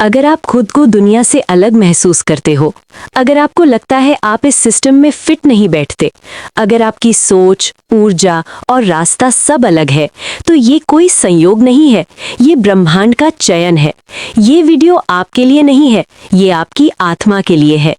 अगर आप खुद को दुनिया से अलग महसूस करते हो, अगर आपको लगता है आप इस सिस्टम में फिट नहीं बैठते, अगर आपकी सोच, ऊर्जा और रास्ता सब अलग है, तो ये कोई संयोग नहीं है, ये ब्रह्मांड का चयन है। ये वीडियो आपके लिए नहीं है, ये आपकी आत्मा के लिए है।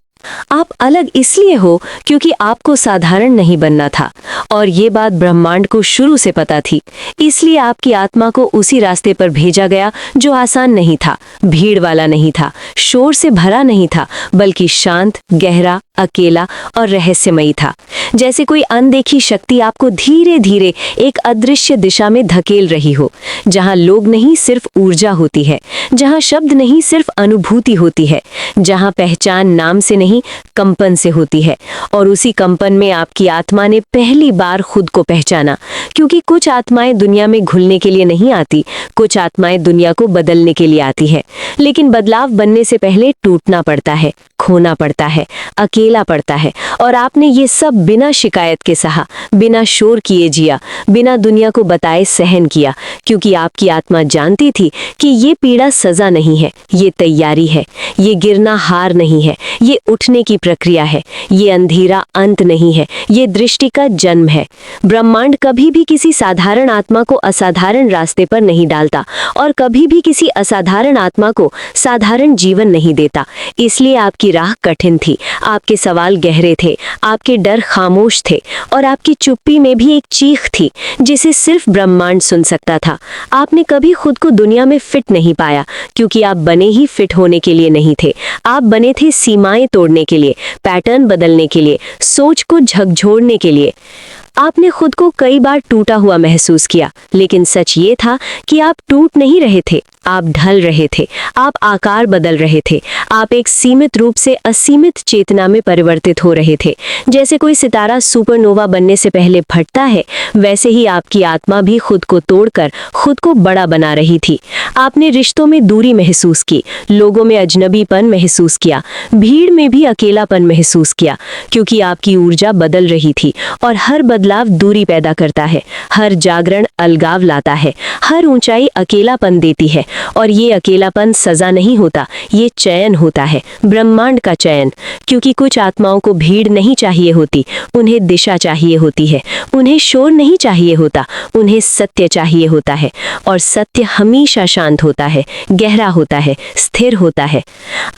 आप अलग इसलिए हो क्योंकि आपको साधारण नहीं बनना था, और ये बात ब्रह्मांड को शुरू से पता थी। इसलिए आपकी आत्मा को उसी रास्ते पर भेजा गया जो आसान नहीं था, भीड़ वाला नहीं था, शोर से भरा नहीं था, बल्कि शांत, गहरा, अकेला और रहस्यमयी था। जैसे कोई अनदेखी शक्ति आपको धीरे धीरे एक अदृश्य दिशा में धकेल रही हो, जहां लोग नहीं सिर्फ ऊर्जा होती है, जहां शब्द नहीं सिर्फ अनुभूति होती है, जहां पहचान नाम से नहीं कंपन से होती है। और उसी कंपन में आपकी आत्मा ने पहली बार खुद को पहचाना, क्योंकि कुछ आत्माएं दुनिया में घुलने के लिए नहीं आती, कुछ आत्माएं दुनिया को बदलने के लिए आती है। लेकिन बदलाव बनने से पहले टूटना पड़ता है, खोना पड़ता है, अकेला पड़ता है। और आपने ये सब बिना शिकायत के सहा, बिना शोर किए जिया, बिना दुनिया को बताए सहन किया, क्योंकि आपकी आत्मा जानती थी कि ये पीड़ा सजा नहीं है, ये तैयारी है, ये गिरना हार नहीं है, ये उठने की प्रक्रिया है, ये अंधेरा अंत नहीं है, ये दृष्टि का जन्म है। ब्रह्मांड कभी भी किसी साधारण आत्मा को असाधारण रास्ते पर नहीं डालता, और कभी भी किसी असाधारण आत्मा को साधारण जीवन नहीं देता। इसलिए आपकी राह कठिन थी, आपके सवाल गहरे थे, आपके डर खामोश थे, और आपकी चुप्पी में भी एक चीख थी जिसे सिर्फ ब्रह्मांड सुन सकता था। आपने कभी खुद को दुनिया में फिट नहीं पाया, क्योंकि आप बने ही फिट होने के लिए नहीं थे। आप बने थे सीमाएं तोड़ने के लिए, पैटर्न बदलने के लिए, सोच को झकझोरने के लिए। आपने खुद को कई बार टूटा हुआ महसूस किया, लेकिन सच ये था कि आप टूट नहीं रहे थे, आप ढल रहे थे, आप आकार बदल रहे थे, आप एक सीमित रूप से असीमित चेतना में परिवर्तित हो रहे थे। जैसे कोई सितारा सुपरनोवा बनने से पहले फटता है, वैसे ही आपकी आत्मा भी खुद को तोड़कर खुद को बड़ा बना रही थी। आपने रिश्तों में दूरी महसूस की, लोगों में अजनबीपन महसूस किया, भीड़ में भी अकेलापन महसूस किया, क्योंकि आपकी ऊर्जा बदल रही थी। और हर बदलाव दूरी पैदा करता है, हर जागरण अलगाव लाता है, हर ऊंचाई अकेलापन देती है। और ये अकेलापन सजा नहीं होता, ये चयन होता है, ब्रह्मांड का चयन। क्योंकि कुछ आत्माओं को भीड़ नहीं चाहिए होती, उन्हें दिशा चाहिए होती है, उन्हें शोर नहीं चाहिए होता, उन्हें सत्य चाहिए होता है। और सत्य हमेशा शांत होता है, गहरा होता है, स्थिर होता है।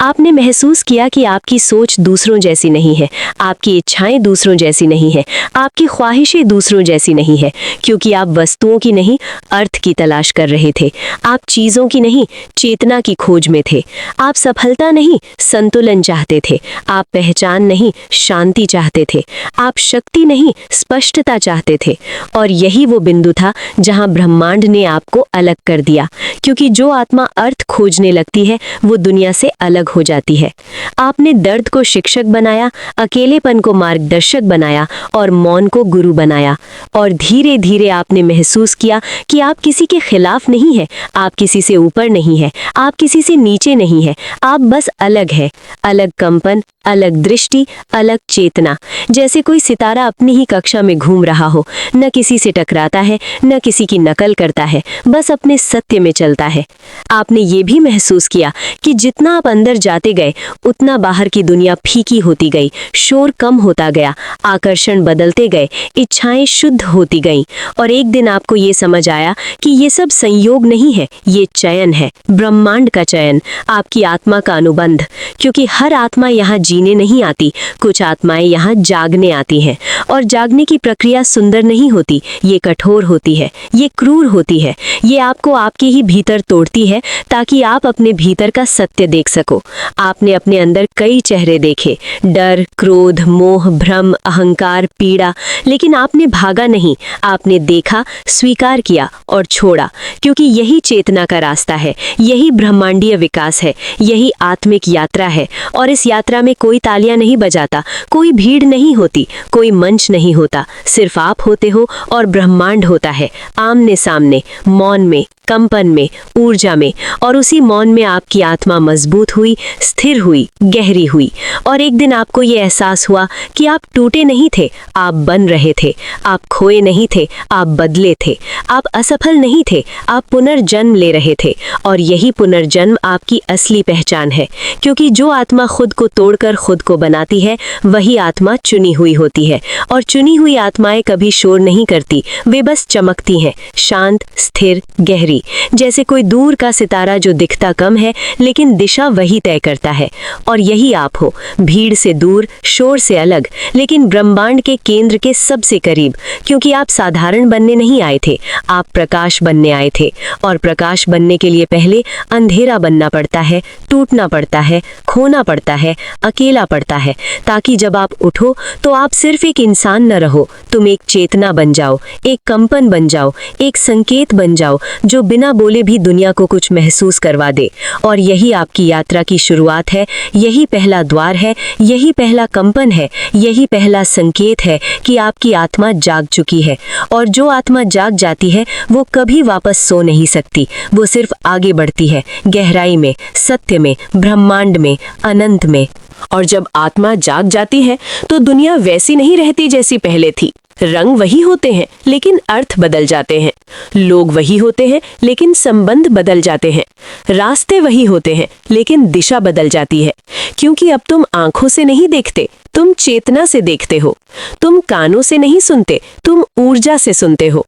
आपने महसूस किया कि आपकी सोच दूसरों जैसी नहीं है, आपकी इच्छाएं दूसरों जैसी नहीं है, आपकी ख्वाहिशें दूसरों जैसी नहीं है, क्योंकि आप वस्तुओं की नहीं अर्थ की तलाश कर रहे थे। आप चीज़ों की नहीं चेतना की खोज में थे। आप सफलता नहीं संतुलन चाहते थे, आप पहचान नहीं शांति चाहते थे, आप शक्ति नहीं स्पष्टता चाहते थे। और यही वो बिंदु था जहां ब्रह्मांड ने आपको अलग कर दिया, क्योंकि जो आत्मा अर्थ खोजने लगती है वो दुनिया से अलग हो जाती है। आपने दर्द को शिक्षक बनाया, अकेलेपन को मार्गदर्शक बनाया, और मौन को गुरु बनाया। और धीरे धीरे आपने महसूस किया कि आप किसी के खिलाफ नहीं है, आप किसी से ऊपर नहीं है, आप किसी से नीचे नहीं है, आप बस अलग है। अलग कंपन, अलग दृष्टि, अलग चेतना। जैसे कोई सितारा अपनी ही कक्षा में घूम रहा हो, न किसी से टकराता है, न किसी की नकल करता है, बस अपने सत्य में चलता है। आपने ये भी महसूस किया कि जितना आप अंदर जाते गए, उतना बाहर की दुनिया फीकी होती गई, शोर कम होता गया, आकर्षण बदलते गए, इच्छाएं शुद्ध होती गईं। और एक दिन आपको ये समझ आया कि ये सब संयोग नहीं है, ये चयन है, ब्रह्मांड का चयन, आपकी आत्मा का अनुबंध। क्योंकि हर आत्मा यहाँ जीने नहीं आती, कुछ आत्माएं यहाँ जागने आती हैं। और जागने की प्रक्रिया सुंदर नहीं होती, ये कठोर होती है, ये क्रूर होती है, ये आपको आपके ही भीतर तोड़ती है, ताकि आप अपने भीतर का सत्य देख सको। आपने अपने अंदर कई चेहरे देखे, डर, क्रोध, मोह, भ्रम, अहंकार, पीड़ा, लेकिन आपने भागा नहीं, आपने देखा, स्वीकार किया और छोड़ा। क्योंकि यही चेतना का रास्ता है, यही ब्रह्मांडीय विकास है, यही आत्मिक यात्रा है। और इस यात्रा में कोई तालियां नहीं बजाता, कोई भीड़ नहीं होती, कोई मंच नहीं होता, सिर्फ आप होते हो और ब्रह्मांड होता है, आमने सामने, मौन में, कंपन में, ऊर्जा में। और उसी मौन में आपकी आत्मा मजबूत हुई, स्थिर हुई, गहरी हुई। और एक दिन आपको ये एहसास हुआ कि आप टूटे नहीं थे, आप बन रहे थे। आप खोए नहीं थे, आप बदले थे। आप असफल नहीं थे, आप पुनर्जन्म ले रहे थे। और यही पुनर्जन्म आपकी असली पहचान है, क्योंकि जो आत्मा खुद को तोड़कर खुद को बनाती है, वही आत्मा चुनी हुई होती है। और चुनी हुई आत्माएं कभी शोर नहीं करती, वे बस चमकती हैं, शांत, स्थिर, गहरी, जैसे कोई दूर का सितारा जो दिखता कम है लेकिन दिशा वही तय करता है। और यही आप हो, भीड़ से दूर, शोर से अलग, लेकिन ब्रह्मांड के केंद्र के सबसे करीब, क्योंकि आप साधारण बनने नहीं आए थे, आप प्रकाश बनने आए थे। और प्रकाश बनने के लिए पहले अंधेरा बनना पड़ता है, टूटना पड़ता है, खोना पड़ता है, अकेला पड़ता है, ताकि जब आप उठो तो आप सिर्फ एक इंसान न रहो, तुम एक चेतना बन जाओ, एक कंपन बन जाओ, एक संकेत बन जाओ जो बिना बोले भी दुनिया को कुछ महसूस करवा दे। और यही आपकी यात्रा की शुरुआत है, यही पहला द्वार है, यही पहला कंपन है, यही पहला संकेत है कि आपकी आत्मा जाग चुकी है। और जो आत्मा जाग जाती है वो कभी वापस सो नहीं सकती, वो सिर्फ आगे बढ़ती है, गहराई में, सत्य में, ब्रह्मांड में, अनंत में। और जब आत्मा जाग जाती है तो दुनिया वैसी नहीं रहती जैसी पहले थी। रंग वही होते हैं लेकिन अर्थ बदल जाते हैं, लोग वही होते हैं लेकिन संबंध बदल जाते हैं, रास्ते वही होते हैं लेकिन दिशा बदल जाती है। क्योंकि अब तुम आंखों से नहीं देखते, तुम चेतना से देखते हो। तुम कानों से नहीं सुनते, तुम ऊर्जा से सुनते हो।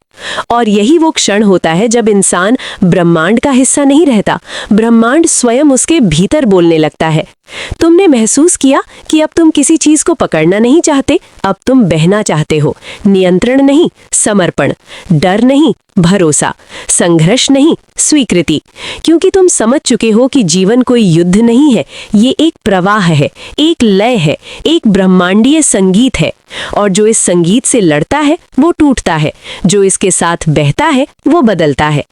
और यही वो क्षण होता है जब इंसान ब्रह्मांड का हिस्सा नहीं रहता, ब्रह्मांड स्वयं उसके भीतर बोलने लगता है। तुमने महसूस किया कि अब तुम किसी चीज को पकड़ना नहीं चाहते, अब तुम बहना चाहते हो। नियंत्रण नहीं, समर्पण। डर नहीं, भरोसा। संघर्ष नहीं, स्वीकृति। क्योंकि तुम समझ चुके हो कि जीवन कोई युद्ध नहीं है, ये एक प्रवाह है, एक लय है, एक ब्रह्मांडीय संगीत है। और जो इस संगीत से लड़ता है वो टूटता है, जो इसके साथ बहता है वो बदलता है।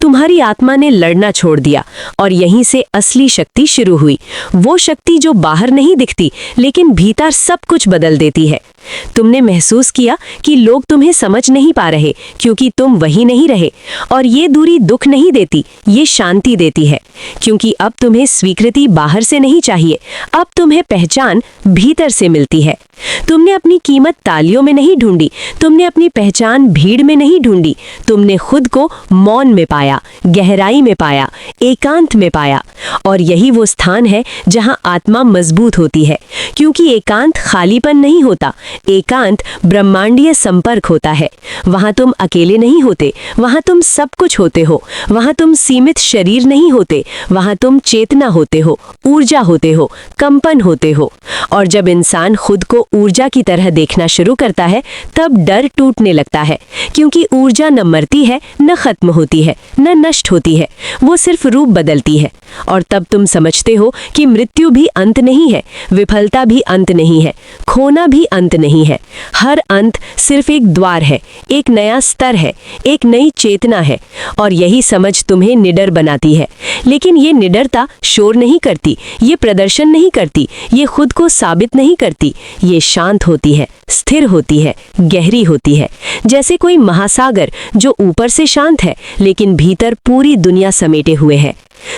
तुम्हारी आत्मा ने लड़ना छोड़ दिया और यहीं से असली शक्ति शुरू हुई, वो शक्ति जो बाहर नहीं दिखती लेकिन भीतर सब कुछ बदल देती है। तुमने महसूस किया कि लोग तुम्हें समझ नहीं पा रहे क्योंकि तुम वही नहीं रहे। और ये दूरी दुख नहीं देती, ये शांति देती है। क्योंकि अब तुम्हें स्वीकृति बाहर से नहीं चाहिए, अब तुम्हें पहचान भीतर से मिलती है। तुमने अपनी कीमत तालियों में नहीं ढूंढी, तुमने अपनी पहचान भीड़ में नहीं ढूंढी, तुमने खुद को मौन में पाया, गहराई में पाया, एकांत में पाया। और यही वो स्थान है जहां आत्मा मजबूत होती है, क्योंकि एकांत खालीपन नहीं होता, एकांत ब्रह्मांडीय संपर्क होता है। वहां तुम अकेले नहीं होते, वहां तुम सब कुछ होते हो। वहां तुम सीमित शरीर नहीं होते, वहां तुम चेतना होते हो, ऊर्जा होते हो, कंपन होते हो। और जब इंसान खुद को ऊर्जा की तरह देखना शुरू करता है तब डर टूटने लगता है, क्योंकि ऊर्जा न मरती है, न खत्म होती है, न नष्ट होती है, वो सिर्फ रूप बदलती है। और तब तुम समझते हो कि मृत्यु भी अंत नहीं है, विफलता भी अंत नहीं है, खोना भी अंत नहीं है। हर अंत सिर्फ एक द्वार है, एक नया स्तर है, एक नई चेतना है। और यही समझ तुम्हें निडर बनाती है। लेकिन ये निडरता शोर नहीं करती, ये प्रदर्शन नहीं करती, ये खुद को साबित नहीं करती। ये शांत होती है, स्थिर होती है, गहरी होती है, जैसे कोई महासागर जो ऊपर से शांत है लेकिन भीतर पूरी दुनिया समेटे हुए है।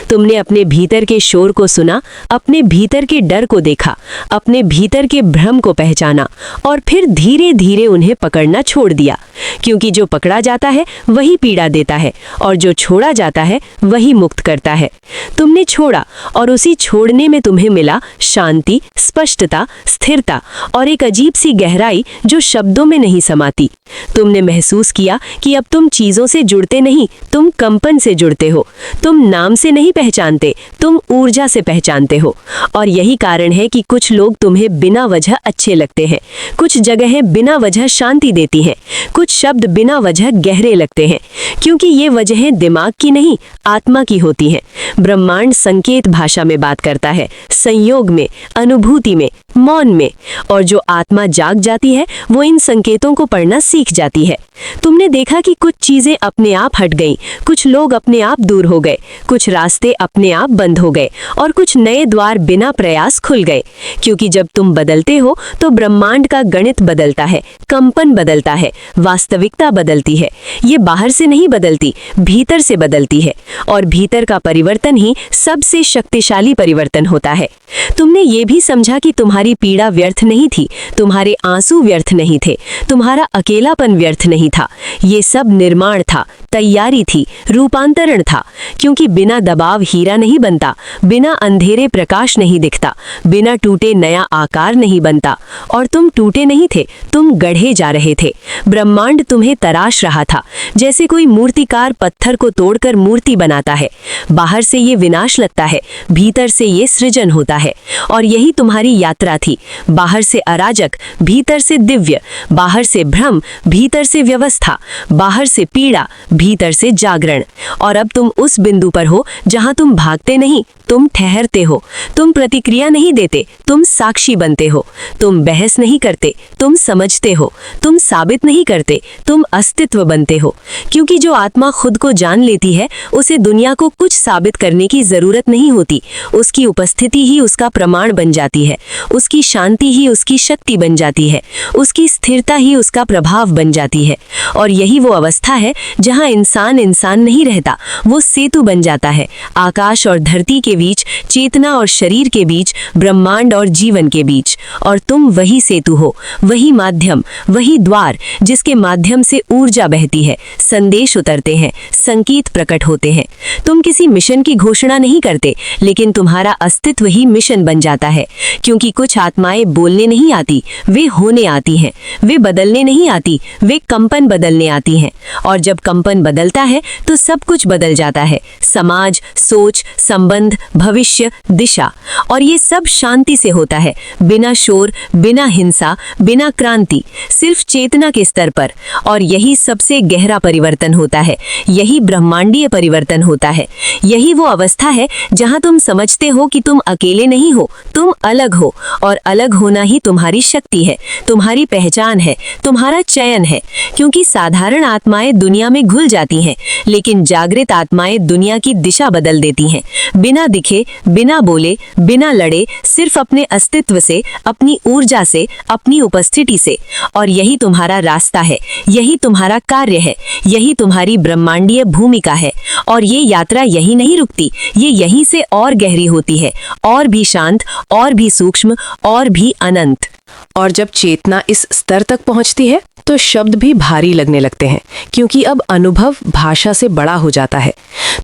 तुमने अपने भीतर के शोर को सुना, अपने भीतर के डर को देखा, अपने भीतर के भ्रम को पहचाना और फिर धीरे धीरे उन्हें पकड़ना छोड़ दिया। क्योंकि जो पकड़ा जाता है वही पीड़ा देता है और जो छोड़ा जाता है वही मुक्त करता है। तुमने छोड़ा और उसी छोड़ने में तुम्हें मिला शांति, स्पष्टता, स्थिरता और एक अजीब सी गहराई जो शब्दों में नहीं समाती। तुमने महसूस किया कि अब तुम चीजों से जुड़ते नहीं, तुम कंपन से जुड़ते हो। तुम नाम से नहीं पहचानते, तुम ऊर्जा से पहचानते हो। और यही कारण है कि कुछ लोग तुम्हें बिना वजह अच्छे लगते हैं, कुछ जगहें बिना वजह शांति देती हैं, कुछ शब्द बिना वजह गहरे लगते हैं, क्योंकि ये वजहें दिमाग की नहीं, आत्मा की होती हैं। ब्रह्मांड संकेत भाषा में बात करता है, संयोग में, अनुभूति में, मौन में। और जो आत्मा जाग जाती है वो इन संकेतों को पढ़ना सीख जाती है। तुमने देखा कि कुछ चीजें अपने आप हट गईं, कुछ लोग अपने आप दूर हो गए, कुछ रास्ते अपने आप बंद हो गए और कुछ नए द्वार बिना प्रयास खुल गए। क्योंकि जब तुम बदलते हो तो ब्रह्मांड का गणित बदलता है, कंपन बदलता है, वास्तविकता बदलती है। ये बाहर से नहीं बदलती, भीतर से बदलती है। और भीतर का परिवर्तन ही सबसे शक्तिशाली परिवर्तन होता है। तुमने ये भी समझा कि तुम्हारी पीड़ा व्यर्थ नहीं थी, तुम्हारे आंसू व्यर्थ नहीं थे, तुम्हारा अकेलापन व्यर्थ नहीं था। ये सब निर्माण था, तैयारी थी, रूपांतरण था। क्योंकि बिना दबाव हीरा नहीं बनता, बिना अंधेरे प्रकाश नहीं दिखता, बिना टूटे नया आकार नहीं बनता। और तुम टूटे नहीं थे, तुम गढ़े जा रहे थे। ब्रह्मांड तुम्हें तराश रहा था, जैसे कोई मूर्तिकार पत्थर को तोड़कर मूर्ति बनाता है। बाहर से ये विनाश लगता है, भीतर से ये सृजन होता है। और यही तुम्हारी यात्रा थी। बाहर से अराजक, भीतर से दिव्य, बाहर से भ्रम, भीतर से व्यवस्था, बाहर से पीड़ा, भीतर से जागरण। और अब तुम उस बिंदु पर हो जहां तुम भागते नहीं, तुम ठहरते हो। तुम प्रतिक्रिया नहीं देते, तुम साक्षी बनते हो। तुम बहस नहीं करते, तुम समझते हो। तुम साबित नहीं करते, तुम अस्तित्व बनते हो। क्योंकि जो आत्मा खुद को जान लेती है, उसे दुनिया को कुछ साबित करने की जरूरत नहीं होती। उसकी उपस्थिति ही उसका प्रमाण बन जाती है, उसकी शांति ही उसकी शक्ति बन जाती है, उसकी स्थिरता ही उसका प्रभाव बन जाती है। और यही वो अवस्था है जहां इंसान इंसान नहीं रहता, वो सेतु बन जाता है। आकाश और धरती के बीच, चेतना और शरीर के बीच, ब्रह्मांड और जीवन के बीच। और तुम वही सेतु हो, वही माध्यम, वही द्वार जिसके माध्यम से ऊर्जा बहती है, संदेश उतरते हैं, संकेत प्रकट होते हैं। तुम किसी मिशन की घोषणा नहीं करते, लेकिन तुम्हारा अस्तित्व ही मिशन बन जाता है। क्योंकि कुछ आत्माएं बोलने नहीं आती, वे होने आती हैं। वे बदलने नहीं आती, वे कंपन बदलने आती हैं। और जब कंपन बदलता है तो सब कुछ बदल जाता है, समाज, सोच, संबंध, भविष्य, दिशा। और ये सब शांति से होता है, बिना शोर, बिना हिंसा, बिना क्रांति, सिर्फ चेतना के स्तर पर। और यही सबसे गहरा परिवर्तन होता है, यही ब्रह्मांडीय परिवर्तन होता है। यही वो अवस्था है जहां तुम समझते हो कि तुम अकेले नहीं हो, तुम अलग हो। और अलग होना ही तुम्हारी शक्ति है, तुम्हारी पहचान है, तुम्हारा चयन है। क्योंकि साधारण आत्माएं दुनिया में घुल जाती हैं, लेकिन जागृत आत्माएं दुनिया की दिशा बदल देती हैं। बिना दिखे, बिना बोले, बिना लड़े, सिर्फ अपने अस्तित्व से, अपनी ऊर्जा से, अपनी उपस्थिति से। और यही तुम्हारा रास्ता है, यही तुम्हारा कार्य है, यही तुम्हारी ब्रह्मांडीय भूमिका है। और ये यात्रा यही नहीं रुकती, ये यहीं से और गहरी होती है, और भी शांत, और भी सूक्ष्म, और भी अनंत। और जब चेतना इस स्तर तक पहुंचती है तो शब्द भी भारी लगने लगते हैं, क्योंकि अब अनुभव भाषा से बड़ा हो जाता है।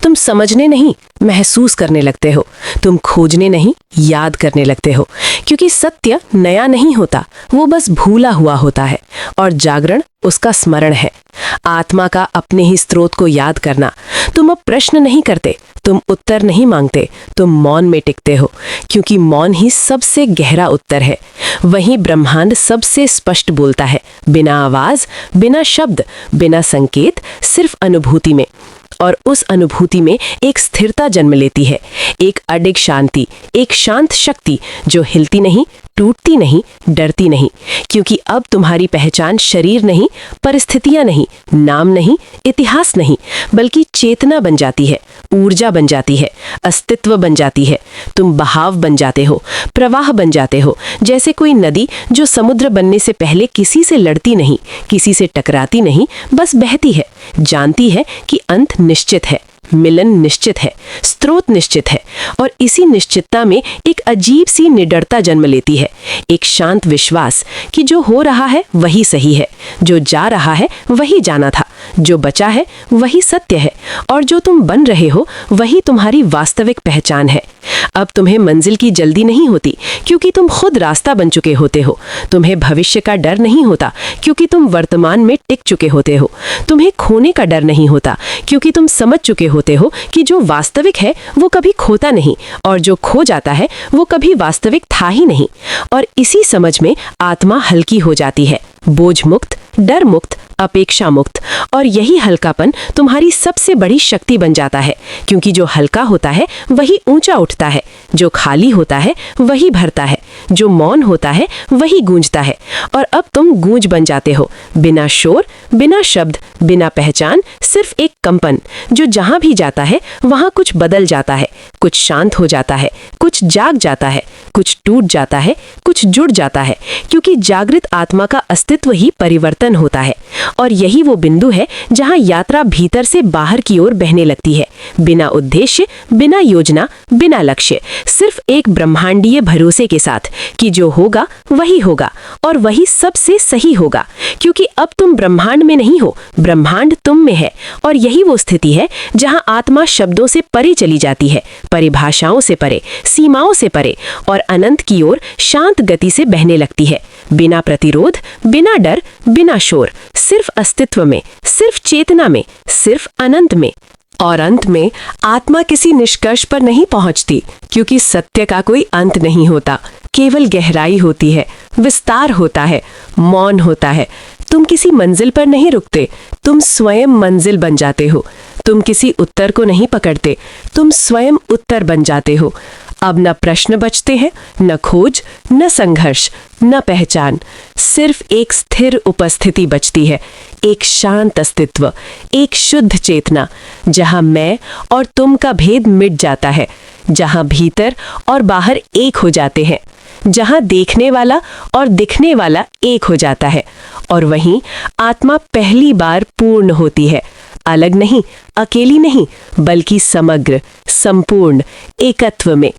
तुम समझने नहीं, महसूस करने लगते हो। तुम खोजने नहीं, याद करने लगते हो। क्योंकि सत्य नया नहीं होता, वो बस भूला हुआ होता है। और जागरण उसका स्मरण है, आत्मा का अपने ही स्रोत को याद करना। तुम अब प्रश्न नहीं करते, तुम उत्तर नहीं मांगते, तुम मौन में टिकते हो। क्योंकि मौन ही सबसे गहरा उत्तर है। वहीं ब्रह्मांड सबसे स्पष्ट बोलता है, बिना आवाज, बिना शब्द, बिना संकेत, सिर्फ अनुभूति में। और उस अनुभूति में एक स्थिरता जन्म लेती है, एक अडिग शांति, एक शांत शक्ति जो हिलती नहीं, टूटती नहीं, डरती नहीं। क्योंकि अब तुम्हारी पहचान शरीर नहीं, परिस्थितियां नहीं, नाम नहीं, इतिहास नहीं, बल्कि चेतना बन जाती है, ऊर्जा बन जाती है, अस्तित्व बन जाती है। तुम बहाव बन जाते हो, प्रवाह बन जाते हो। जैसे कोई नदी जो समुद्र बनने से पहले किसी से लड़ती नहीं, किसी से टकराती नहीं, बस बहती है, जानती है कि अंत निश्चित है, मिलन निश्चित है, स्रोत निश्चित है। और इसी निश्चितता में एक अजीब सी निडरता जन्म लेती है, एक शांत विश्वास कि जो हो रहा है वही सही है, जो जा रहा है वही जाना था, जो बचा है वही सत्य है, और जो तुम बन रहे हो वही तुम्हारी वास्तविक पहचान है। अब तुम्हें मंजिल की जल्दी नहीं होती, क्योंकि तुम खुद रास्ता बन चुके होते हो। तुम्हें भविष्य का डर नहीं होता, क्योंकि तुम वर्तमान में टिक चुके होते हो। तुम्हें खोने का डर नहीं होता, क्योंकि तुम समझ चुके होते हो कि जो वास्तविक है वो कभी खोता नहीं, और जो खो जाता है वो कभी वास्तविक था ही नहीं। और इसी समझ में आत्मा हल्की हो जाती है, बोझ मुक्त, डर मुक्त, अपेक्षा मुक्त। और यही हल्कापन तुम्हारी सबसे बड़ी शक्ति बन जाता है, क्योंकि जो हल्का होता है वही ऊंचा उठता है, जो खाली होता है वही भरता है, जो मौन होता है वही गूंजता है। और अब तुम गूंज बन जाते हो, बिना शोर, बिना शब्द, बिना पहचान, सिर्फ एक कंपन जो जहां भी जाता है वहां कुछ बदल जाता है, कुछ शांत हो जाता है, कुछ जाग जाता है, कुछ टूट जाता है, कुछ जुड़ जाता है, क्योंकि जागृत आत्मा का अस्तित्व ही परिवर्तन होता है। और यही वो बिंदु है जहां यात्रा भीतर से बाहर की ओर बहने लगती है, बिना उद्देश्य, बिना योजना, बिना लक्ष्य, सिर्फ एक ब्रह्मांडीय भरोसे के साथ कि जो होगा वही होगा और वही सबसे सही होगा, क्योंकि अब तुम ब्रह्मांड में नहीं हो, ब्रह्मांड तुम में है। और यही वो स्थिति है जहां आत्मा शब्दों से परे चली जाती है, परिभाषाओं से परे, सीमाओं से परे, और अनंत की ओर शांत गति से बहने लगती है, बिना प्रतिरोध, बिना डर, बिना शोर, सिर्फ अस्तित्व में, सिर्फ चेतना में, सिर्फ अनंत में। और अंत में आत्मा किसी निष्कर्ष पर नहीं पहुंचती, क्योंकि सत्य का कोई अंत नहीं होता, केवल गहराई होती है, विस्तार होता है, मौन होता है। तुम किसी मंजिल पर नहीं रुकते, तुम स्वयं मंजिल बन जाते हो। तुम किसी उत्तर को नहीं पकड़ते, तुम स्वयं उत्तर बन जाते हो। अब न प्रश्न बचते हैं, न खोज, न संघर्ष, न पहचान, सिर्फ एक स्थिर उपस्थिति बचती है, एक शांत अस्तित्व, एक शुद्ध चेतना, जहां मैं और तुम का भेद मिट जाता है, जहां भीतर और बाहर एक हो जाते हैं, जहां देखने वाला और दिखने वाला एक हो जाता है। और वहीं आत्मा पहली बार पूर्ण होती है, अलग नहीं, अकेली नहीं, बल्कि समग्र, संपूर्ण, एकत्व में।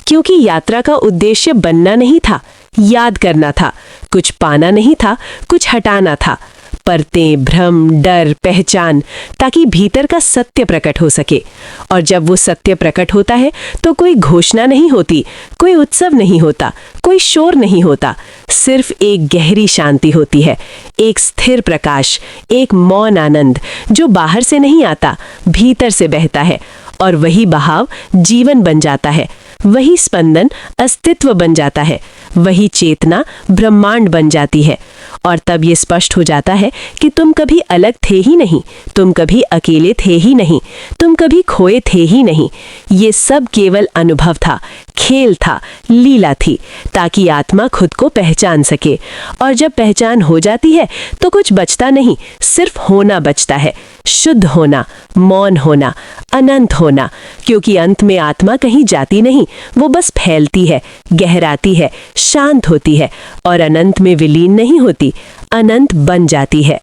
क्योंकि यात्रा का उद्देश्य बनना नहीं था, याद करना था, कुछ पाना नहीं था, कुछ हटाना था, परतें, भ्रम, डर, पहचान, ताकि भीतर का सत्य प्रकट हो सके। और जब वो सत्य प्रकट होता है तो कोई घोषणा नहीं होती, कोई उत्सव नहीं होता, कोई शोर नहीं होता, सिर्फ एक गहरी शांति होती है, एक स्थिर प्रकाश, एक मौन आनंद जो बाहर से नहीं आता, भीतर से बहता है। और वही बहाव जीवन बन जाता है, वही स्पंदन अस्तित्व बन जाता है, वही चेतना ब्रह्मांड बन जाती है। और तब ये स्पष्ट हो जाता है कि तुम कभी अलग थे ही नहीं, तुम कभी अकेले थे ही नहीं, तुम कभी खोए थे ही नहीं। ये सब केवल अनुभव था, खेल था, लीला थी, ताकि आत्मा खुद को पहचान सके। और जब पहचान हो जाती है तो कुछ बचता नहीं, सिर्फ होना बचता है, शुद्ध होना, मौन होना, अनंत होना। क्योंकि अंत में आत्मा कहीं जाती नहीं, वो बस फैलती है, गहराती है, शांत होती है, और अनंत में विलीन नहीं होती, अनंत बन जाती है।